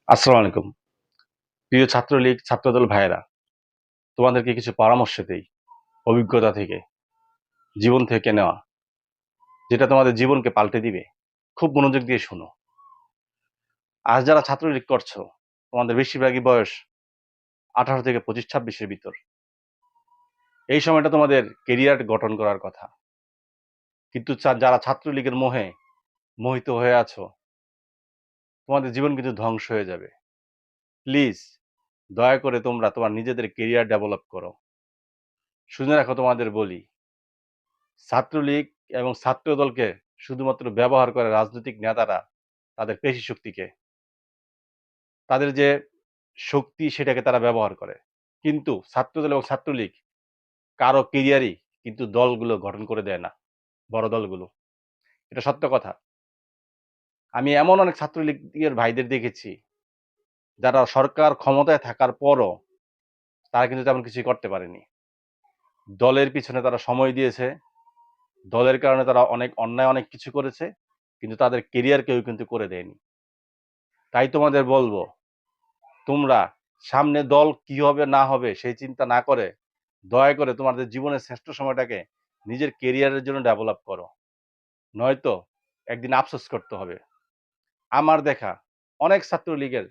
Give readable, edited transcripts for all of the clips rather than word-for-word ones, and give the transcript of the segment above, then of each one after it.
আসসালামু আলাইকুম। প্রিয় ছাত্রলীগ, ছাত্রদল ভাইয়েরা, তোমাদেরকে কিছু পরামর্শ দেই অভিজ্ঞতা থেকে, জীবন থেকে নেওয়া, যেটা তোমাদের জীবনকে পাল্টে দিবে। খুব মনোযোগ দিয়ে শোনো। আজ যারা ছাত্রলীগ করছো, তোমাদের বেশিরভাগই বয়স 18 থেকে 25-26-এর ভিতর। এই সময়টা তোমাদের কেরিয়ার গঠন করার কথা। কিন্তু যারা ছাত্রলীগের মোহে মোহিত হয়ে আছো, তোমাদের জীবন কিন্তু ধ্বংস হয়ে যাবে। প্লিজ দয়া করে তোমরা তোমার নিজেদের কেরিয়ার ডেভেলপ করো। শুনে রাখো, তোমাদের বলি, ছাত্রলীগ এবং ছাত্রদলকে শুধুমাত্র ব্যবহার করে রাজনৈতিক নেতারা তাদের পেশি শক্তিকে, তাদের যে শক্তি সেটাকে তারা ব্যবহার করে। কিন্তু ছাত্রদল এবং ছাত্রলীগ কারো কেরিয়ারই কিন্তু দলগুলো গঠন করে দেয় না, বড় দলগুলো। এটা সত্য কথা। আমি এমন অনেক ছাত্রলীগের ভাইদের দেখেছি যারা সরকার ক্ষমতায় থাকার পরও তারা কিন্তু তেমন কিছুই করতে পারেনি। দলের পিছনে তারা সময় দিয়েছে, দলের কারণে তারা অনেক কিছু করেছে, কিন্তু তাদের কেরিয়ার কেউ কিন্তু করে দেয়নি। তাই তোমাদের বলবো, তোমরা সামনে দল কি হবে না হবে সেই চিন্তা না করে দয়া করে তোমাদের জীবনের শ্রেষ্ঠ সময়টাকে নিজের কেরিয়ারের জন্য ডেভেলপ করো। নয়তো একদিন আফসোস করতে হবে। আমার দেখা অনেক ছাত্রলীগের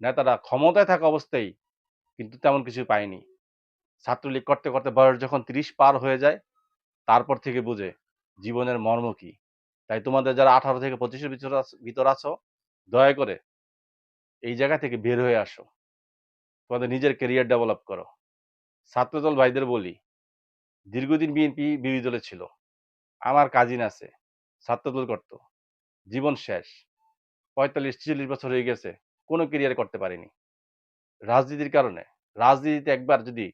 নেতারা ক্ষমতায় থাকা অবস্থায় কিন্তু তেমন কিছু পায়নি। ছাত্রলীগ করতে করতে বয়স যখন 30 পার হয়ে যায়, তারপর থেকে বুঝে জীবনের মর্ম কি। তাই তোমাদের যারা 18 থেকে 25-এর ভিতর আছো, দয়া করে এই জায়গা থেকে বের হয়ে আসো, তোমাদের নিজের কেরিয়ার ডেভেলপ করো। ছাত্রদল ভাইদের বলি, দীর্ঘদিন বিএনপি বিরোধী দলে ছিল। আমার কাজিন আছে, ছাত্রদল করত। জীবন শেষ। 45-46 বছর হয়ে গেছে, কোনো ক্যারিয়ার করতে পারেনি। রাজনীতির কারণে। রাজনীতিতে একবার যদি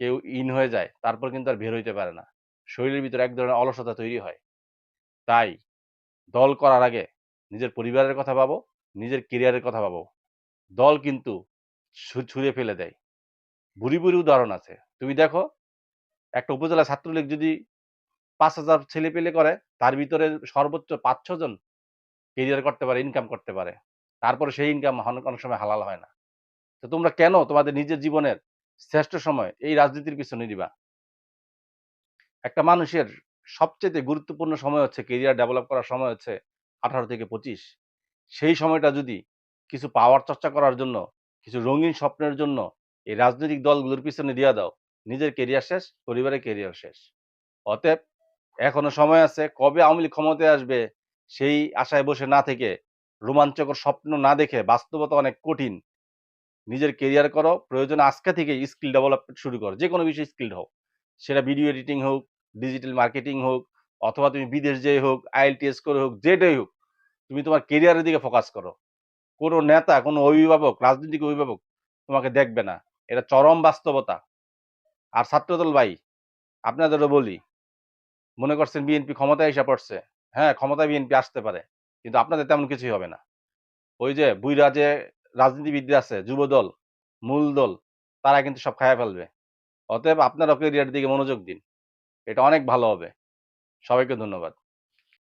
কেউ ইন হয়ে যায়, তারপর কিন্তু আর বের হইতে পারে না। শরীরের ভিতরে এক ধরনের অলসতা তৈরি হয়। তাই দল করার আগে নিজের পরিবারের কথা ভাবো, নিজের ক্যারিয়ারের কথা ভাবো। দল কিন্তু ছুঁড়ে ফেলে দেয়। ভুরি, ভুরি উদাহরণ আছে। তুমি দেখো, একটা উপজেলা ছাত্রলীগ যদি ৫,০০০ ছেলেপেলে করে, তার ভিতরে সর্বোচ্চ ৫-৬ জন ক্যারিয়ার করতে পারে, ইনকাম করতে পারে। তারপরে সেই ইনকাম অনেক সময় হালাল হয় না। তো তোমরা কেন তোমাদের নিজের জীবনের শ্রেষ্ঠ সময় এই রাজনীতির পিছনে দিবা? একটা মানুষের সবচাইতে গুরুত্বপূর্ণ সময় হচ্ছে, ক্যারিয়ার ডেভেলপ করার সময় হচ্ছে 18 থেকে 25। সেই সময়টা যদি কিছু পাওয়ার চর্চা করার জন্য, কিছু রঙিন স্বপ্নের জন্য এই রাজনৈতিক দলগুলোর পিছনে দিয়া দাও, নিজের ক্যারিয়ার শেষ, পরিবারের ক্যারিয়ার শেষ। অতএব এখনো সময় আছে। কবে আওয়ামী লীগ ক্ষমতায় আসবে সেই আশায় বসে না থেকে, রোমাঞ্চকর স্বপ্ন না দেখে, বাস্তবতা অনেক কঠিন। নিজের ক্যারিয়ার করো। প্রয়োজনে আজকে থেকেই স্কিল ডেভেলপমেন্ট শুরু করো। যেকোনো বিষয়ে স্কিলড হও। সেটা ভিডিও এডিটিং হোক, ডিজিটাল মার্কেটিং হোক, অথবা তুমি বিদেশ যেয়ে হোক, IELTS করে হোক, যেটাই হোক। তুমি তোমার ক্যারিয়ারের দিকে ফোকাস করো। কোনো নেতা, কোনো অভিভাবক, রাজনৈতিক অভিভাবক তোমাকে দেখবে না। এটা চরম বাস্তবতা। আর ছাত্রদল ভাই, আপনাদেরও বলি, মনে করছেন বিএনপি ক্ষমতায় এসে পড়ছে। হ্যাঁ, ক্ষমতায় বিএনপি আসতে পারে। কিন্তু আপনাদের তেমন কিছুই হবে না। ওই যে বুইড়া যে রাজনীতিবিদরা আছে, যুবদল, মূল দল, তারা কিন্তু সব খাইয়া ফেলবে। অতএব আপনারাও ক্যারিয়ারের দিকে মনোযোগ দিন। এটা অনেক ভালো হবে। সবাইকে ধন্যবাদ।